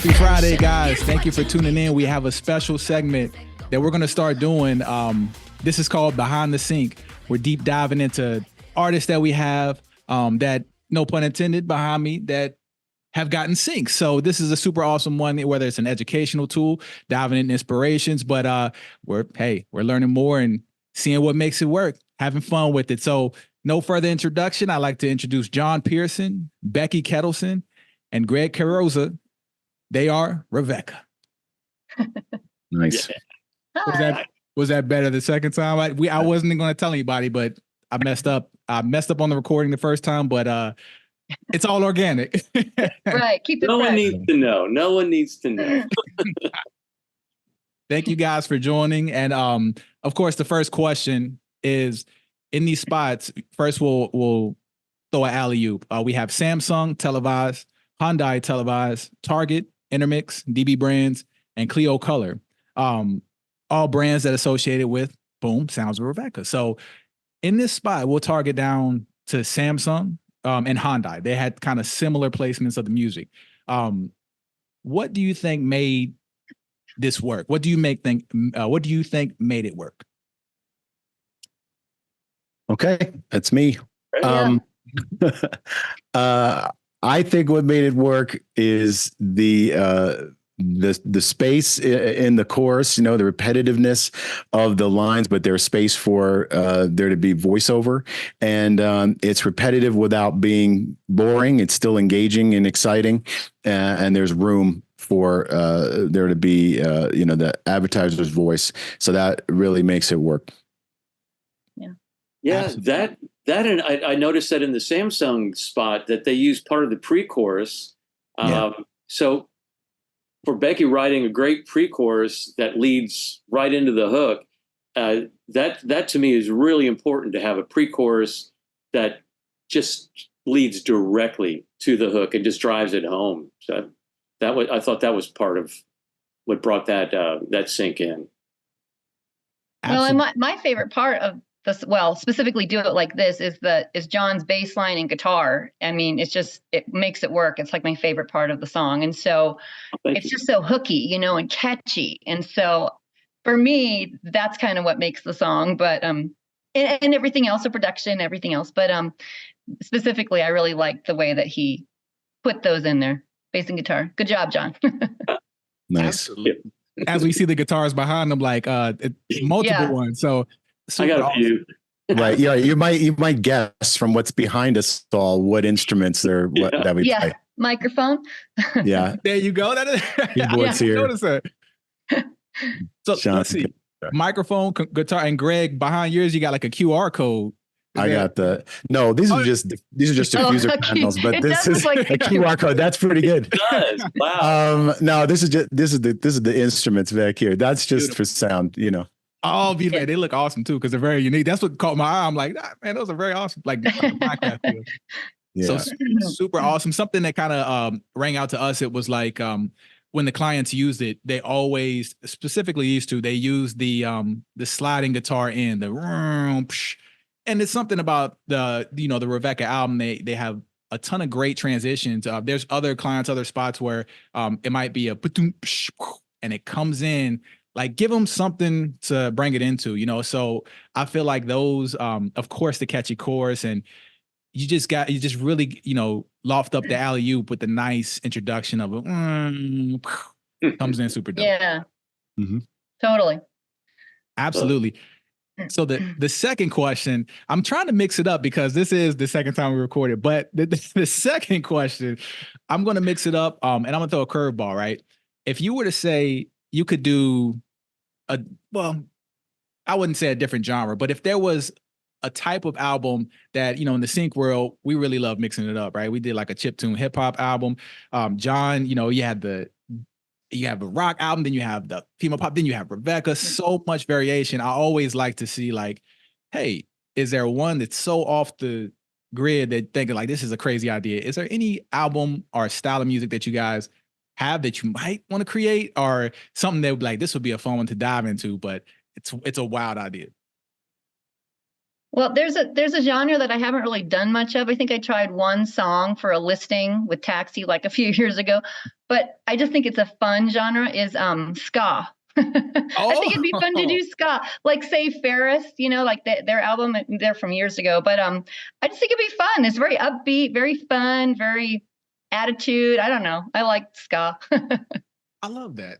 Happy Friday, guys. Thank you for tuning in. We have a special segment that we're going to start doing. This is called Behind the Sync. We're deep diving into artists that we have that, no pun intended, behind me, that have gotten synced. So this is a super awesome one, whether it's an educational tool, diving into inspirations, but we're learning more and seeing what makes it work, having fun with it. So no further introduction. I'd like to introduce John Pearson, Becky Kettleson, and Greg Carroza. They are Reveica. Nice. Yeah. Was that better the second time? I wasn't going to tell anybody, but I messed up. I messed up on the recording the first time, but it's all organic. Right. Keep it No fresh. one needs to know. No one needs to know. Thank you guys for joining. And of course, the first question is, in these spots, first we'll throw an alley-oop. We have Samsung televised, Hyundai televised, Target, Intermix, DB Brands, and Clio Color. All brands that associated with, boom, Sounds of Reveica. So in this spot, we'll target down to Samsung and Hyundai. They had kind of similar placements of the music. What do you think made this work? What do you think made it work? Okay, that's me. I think what made it work is the space in the chorus, the repetitiveness of the lines, but there's space for there to be voiceover, and it's repetitive without being boring. It's still engaging and exciting, and there's room for there to be the advertiser's voice. So that really makes it work. Yeah, that and I noticed that in the Samsung spot that they used part of the pre-chorus. So for Becky writing a great pre-chorus that leads right into the hook, that to me is really important, to have a pre-chorus that just leads directly to the hook and just drives it home. So I thought that was part of what brought that sync in. Well, and my favorite part of this, specifically Do It Like This, is John's bass line and guitar. I mean, it makes it work. It's like my favorite part of the song. And so it's just so hooky, and catchy. And so for me, that's kind of what makes the song, but, and everything else, the production, everything else. But specifically, I really like the way that he put those in there, bass and guitar. Good job, John. Nice. As we see the guitars behind them, like multiple ones. So I got a few. Right. Yeah. You might guess from what's behind us all what instruments that we play. Microphone. Yeah. There you go. That is keyboards here. Notice that. So let's see. Microphone, guitar, and Greg, behind yours, you got like a QR code. These are just diffuser panels, but this is like a QR code. That's pretty good. It does. Wow. No, this is the instruments back here. That's just beautiful for sound, Oh, beautiful. They look awesome too, because they're very unique. That's what caught my eye. I'm like, man, those are very awesome. Like podcast feel. Yeah. So super awesome. Something that kind of rang out to us. It was like when the clients used it, they always, specifically these two, they use the sliding guitar in the and it's something about the Reveica album. They have a ton of great transitions. There's other clients, other spots where it might be a and it comes in. Like, give them something to bring it into, So I feel like those, of course, the catchy chorus, and you just really, loft up the alley-oop with the nice introduction of it. Comes in super dope. Yeah. Mm-hmm. Totally. Absolutely. So the second question, I'm trying to mix it up because this is the second time we recorded, but the second question, I'm going to mix it up, and I'm going to throw a curveball, right? If you were to say you could do I wouldn't say a different genre, but if there was a type of album that, in the sync world, we really love mixing it up, right? We did like a chiptune hip hop album. John, you have the rock album, then you have the female pop, then you have Reveica, so much variation. I always like to see like, hey, is there one that's so off the grid that thinking like, this is a crazy idea? Is there any album or style of music that you guys have that you might want to create, or something that would be like, this would be a fun one to dive into, but it's a wild idea? Well, there's a genre that I haven't really done much of. I think I tried one song for a listing with Taxi like a few years ago, but I just think it's a fun genre is ska. I think it'd be fun to do ska, like say Ferris, you know, like their album, they're from years ago. But I just think it'd be fun. It's very upbeat, very fun, very attitude. I don't know. I like ska. I love that.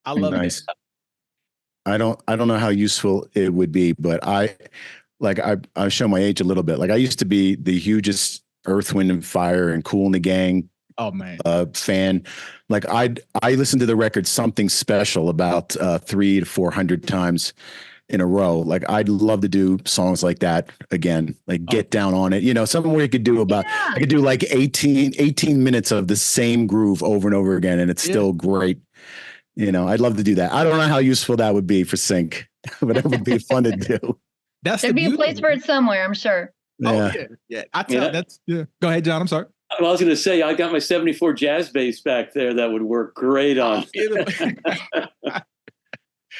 I love Nice. it. I don't know how useful it would be, but I show my age a little bit. Like I used to be the hugest Earth, Wind and Fire and Kool and the Gang fan. Like I listened to the record Something Special about 300 to 400 times in a row. Like I'd love to do songs like that again, like Get Down on It, you know, something where you could do I could do like 18 minutes of the same groove over and over again. And it's still great. You know, I'd love to do that. I don't know how useful that would be for sync, but it would be fun to do. There'd be a place for it somewhere, I'm sure. Yeah. Yeah. Go ahead, John. I'm sorry. I was going to say, I got my 74 jazz bass back there that would work great on.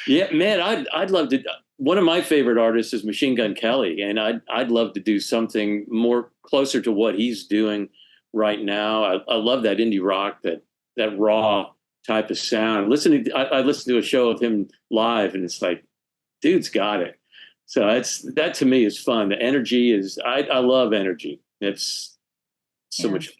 Yeah, man, I'd love to. One of my favorite artists is Machine Gun Kelly, and I'd love to do something more closer to what he's doing right now. I love that indie rock, that raw type of sound. I listened to a show of him live, and it's like, dude's got it. So that to me is fun. The energy is, I love energy. It's so much fun.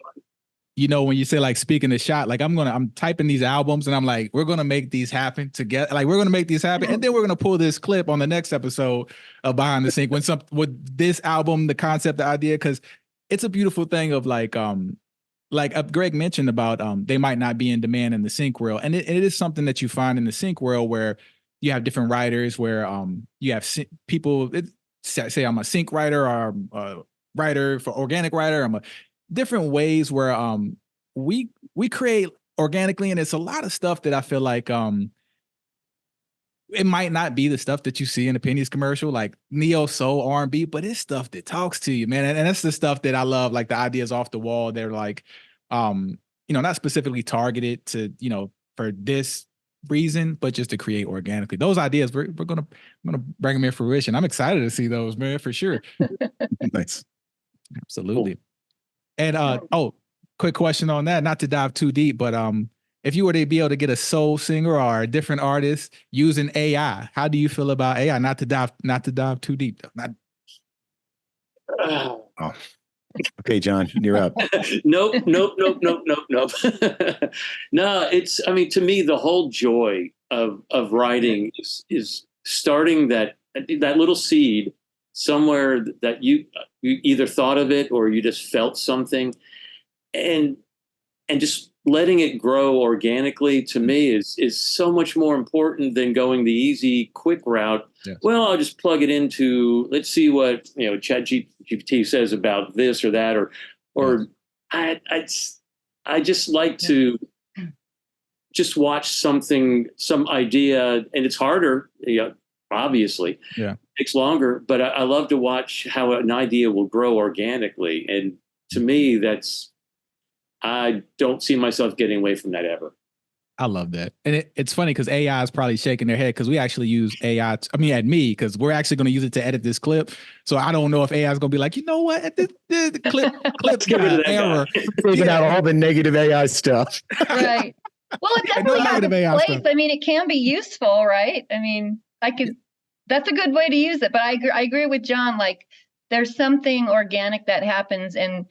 You know, when you say like speaking the shot, like I'm typing these albums and I'm like, we're going to make these happen together. Like we're going to make these happen. And then we're going to pull this clip on the next episode of Behind the Sync with this album, the concept, the idea, because it's a beautiful thing of like Greg mentioned about they might not be in demand in the sync world. And it is something that you find in the sync world where you have different writers where you have people say I'm a sync writer or a writer for organic writer. I'm a different ways where we create organically, and it's a lot of stuff that I feel like it might not be the stuff that you see in a Penny's commercial, like neo soul R&B, but it's stuff that talks to you, man. And that's the stuff that I love, like the ideas off the wall. They're like, not specifically targeted to, for this reason, but just to create organically. Those ideas, I'm gonna bring them in fruition. I'm excited to see those, man, for sure. Nice. Absolutely. Cool. And quick question on that, not to dive too deep, but if you were to be able to get a soul singer or a different artist using AI, how do you feel about AI? Not to dive too deep, though. Okay, John, you're up. Nope. No, to me, the whole joy of writing is starting that little seed somewhere that you either thought of it or you just felt something, and just letting it grow organically, to me, is so much more important than going the easy, quick route. Yes. Well, I'll just plug it into, let's see what ChatGPT says about this or that, or yes. I just like to just watch something, some idea, and it's harder, obviously. Yeah, it takes longer, but I love to watch how an idea will grow organically, and to me, I don't see myself getting away from that ever. I love that. And it's funny because AI is probably shaking their head because we actually use AI, at me, because we're actually going to use it to edit this clip. So I don't know if AI is going to be like, you know what, the clip's got an error. Taking out all the negative AI stuff. Right. Well, it definitely has its place. I mean, it can be useful, right? I mean, that's a good way to use it. But I agree with John. Like, there's something organic that happens, and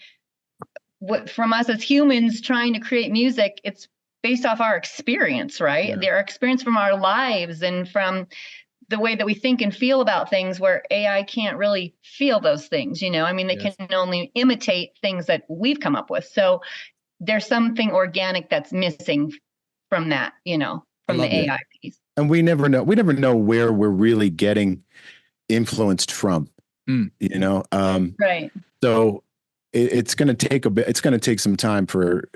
from us as humans trying to create music, it's based off our experience, right? Yeah. Our experience from our lives and from the way that we think and feel about things, where AI can't really feel those things, I mean, they can only imitate things that we've come up with. So there's something organic that's missing from that, from the AI piece. And we never know where we're really getting influenced from, right. So it's going to take it's going to take some time for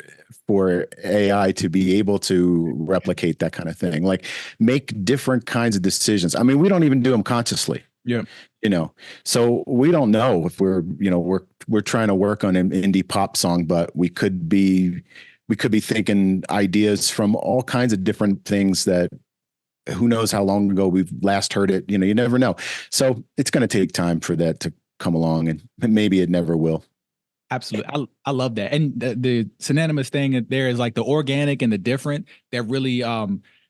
AI to be able to replicate that kind of thing, like make different kinds of decisions. I mean, we don't even do them consciously. Yeah. So we don't know if we're trying to work on an indie pop song, but we could be thinking ideas from all kinds of different things that who knows how long ago we've last heard it. You never know. So it's going to take time for that come along, and maybe it never will. Absolutely. I love that. And the synonymous thing there is like the organic and the different that really,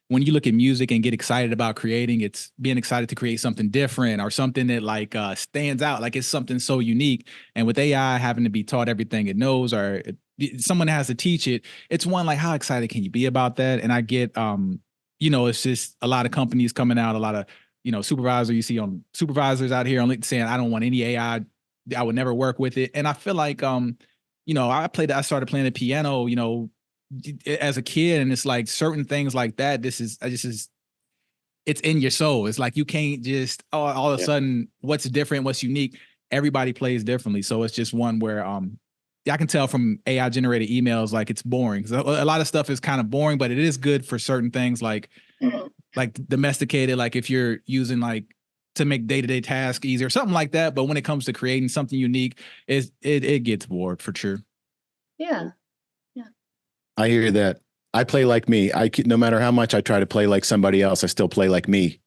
when you look at music and get excited about creating, it's being excited to create something different or something that like stands out. Like it's something so unique. And with AI having to be taught everything it knows, or someone has to teach it, it's one like, how excited can you be about that? And I get, it's just a lot of companies coming out, a lot of, supervisors out here on LinkedIn saying, I don't want any AI. I would never work with it. And I feel like, I started playing the piano, as a kid. And it's like certain things like that. It's in your soul. It's like, you can't just, all of a sudden what's different, what's unique. Everybody plays differently. So it's just one where, I can tell from AI generated emails, like it's boring. So a lot of stuff is kind of boring, but it is good for certain things like domesticated, like if you're using like, to make day-to-day tasks easier, something like that. But when it comes to creating something unique, it gets bored for sure. Yeah. I hear that. I play like me. No matter how much I try to play like somebody else, I still play like me.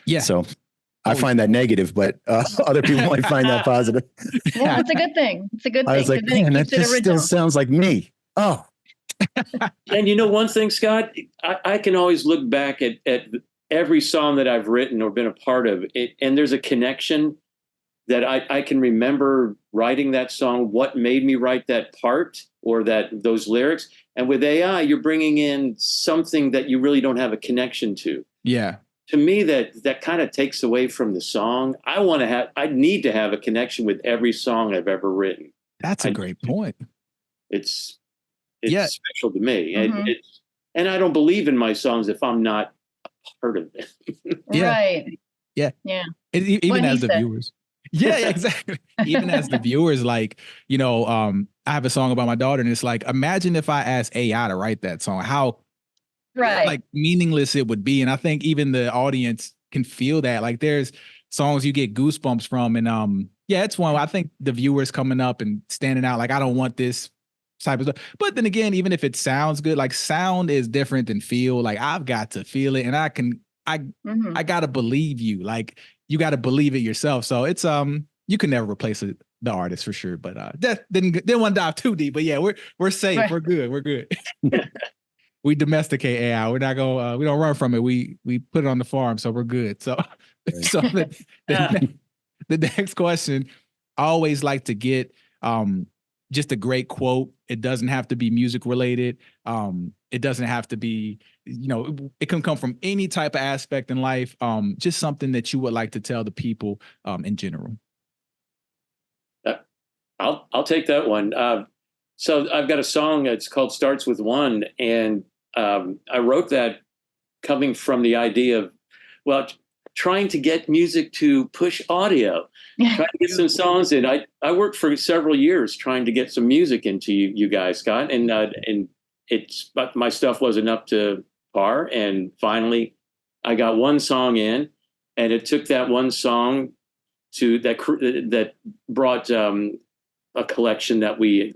Yeah. So I find that negative, but other people might find that positive. Yeah, it's a good thing. It's a good thing. I was like, man, that just still sounds like me. Oh. And one thing, Scott, I can always look back at every song that I've written or been a part of it, and there's a connection that I can remember writing that song, what made me write that part or those lyrics. And with AI, you're bringing in something that you really don't have a connection to. Yeah. To me, that kind of takes away from the song. I need to have a connection with every song I've ever written. That's a great point. It's special to me. Mm-hmm. And I don't believe in my songs if I'm not part of it. Right. Yeah. Even as the viewers. Yeah, exactly. Even as the viewers, like, I have a song about my daughter, and it's like, imagine if I asked AI to write that song, how like meaningless it would be. And I think even the audience can feel that. Like there's songs you get goosebumps from. And it's one I think the viewers coming up and standing out, like, I don't want this type of stuff. But then again, even if it sounds good, like sound is different than feel. Like I've got to feel it, and I gotta believe you. Like you got to believe it yourself. So it's you can never replace the artist for sure. But didn't want to dive too deep. But yeah, we're safe. Right. We're good. We domesticate AI. We're not gonna we don't run from it. We put it on the farm, so we're good. So right. So the next question, I always like to get just a great quote. It doesn't have to be music related. It doesn't have to be, it can come from any type of aspect in life. Just something that you would like to tell the people in general. I'll take that one. So I've got a song that's called Starts With One. And I wrote that coming from the idea of, trying to get music to PUSH.audio, trying to get some songs in. I worked for several years trying to get some music into you guys, Scott, and but my stuff wasn't up to par. And finally, I got one song in, and it took that one song to that brought a collection that me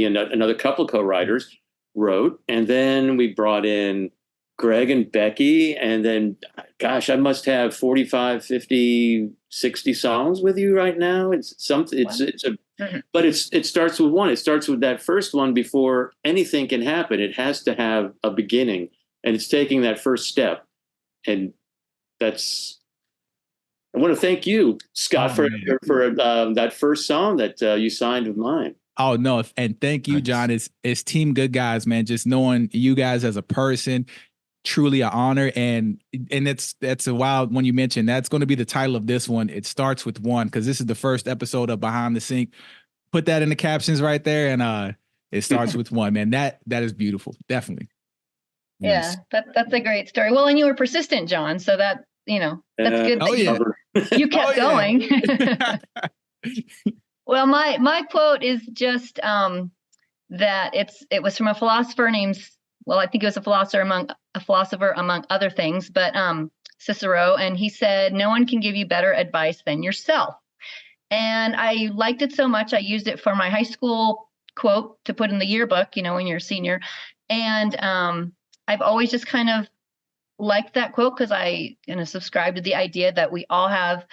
and another couple of co-writers wrote, and then we brought in Greg and Becky, and then, gosh, I must have 45, 50, 60 songs with you right now. It's something. But it starts with one. It starts with that first one before anything can happen. It has to have a beginning, and it's taking that first step. And that's. I want to thank you, Scott, for that first song that you signed with mine. Oh, no. And thank you, John. It's Team Good Guys, man. Just knowing you guys as a person, truly an honor. And that's a wild when you mentioned that's going to be the title of this one. It starts with one, because this is the first episode of Behind the Sink. Put that in the captions right there. And it starts with one, man. That is beautiful. Definitely. Yeah, that's a great story. Well, and you were persistent, John. So that, that's good. You kept going. Well, my quote is just that it was from a philosopher named, I think it was a philosopher among other things, but Cicero, and he said, "No one can give you better advice than yourself." And I liked it so much, I used it for my high school quote to put in the yearbook, when you're a senior. And I've always just kind of liked that quote, because I subscribe to the idea that we all have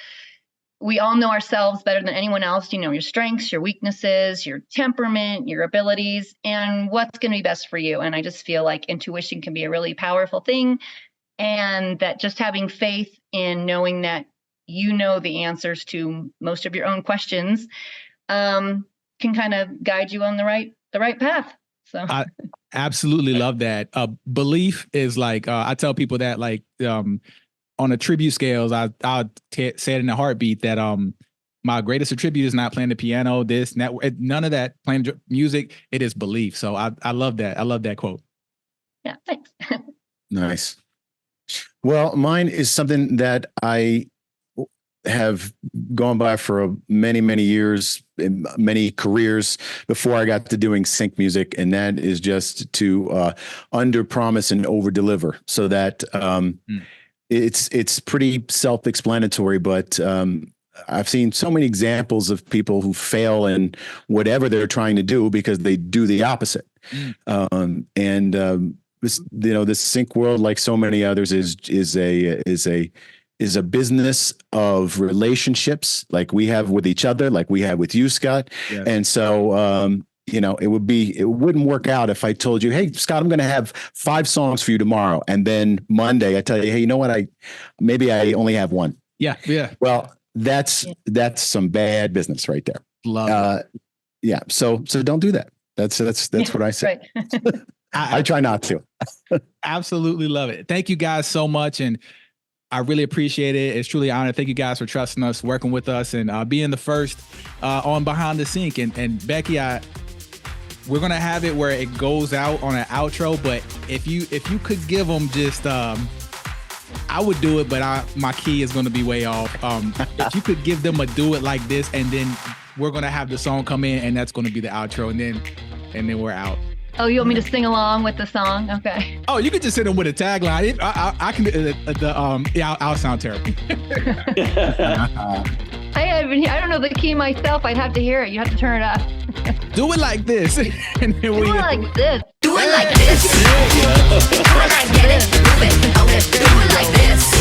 we all know ourselves better than anyone else. You know your strengths, your weaknesses, your temperament, your abilities, and what's going to be best for you. And I just feel like intuition can be a really powerful thing, and that just having faith in knowing that you know the answers to most of your own questions can kind of guide you on the right path. So I absolutely love that. Belief is like, I tell people that, like, on a tribute scales, I'll say it in a heartbeat that my greatest attribute is not playing the piano, none of that, playing music. It is belief. So I love that. I love that quote. Yeah, thanks. Nice. Well, mine is something that I have gone by for many, many years, many careers before I got to doing sync music. And that is just to under promise and over deliver, so that it's pretty self-explanatory, but I've seen so many examples of people who fail in whatever they're trying to do because they do the opposite. This, this sync world, like so many others, is a business of relationships, like we have with each other, like we have with you, Scott. Yes. And so, it wouldn't work out if I told you, hey, Scott, I'm going to have 5 songs for you tomorrow. And then Monday I tell you, hey, you know what? Maybe I only have 1. Yeah. Yeah. Well, that's some bad business right there. Love it. Yeah. So don't do that. That's what I say. Right. I try not to. Absolutely love it. Thank you guys so much. And I really appreciate it. It's truly an honor. Thank you guys for trusting us, working with us, and being the first on Behind the Sync. And Becky, we're gonna have it where it goes out on an outro. But if you could give them just, I would do it, but my key is gonna be way off. If you could give them a do it like this, and then we're gonna have the song come in, and that's gonna be the outro, and then we're out. Oh, you want me to sing along with the song? Okay. Oh, you could just hit them with a tagline. I can. I'll sound terrible. I don't know the key myself. I'd have to hear it. You have to turn it up. Do it like this. And then do it like this. Do it like this. Do it like this. Do it like this.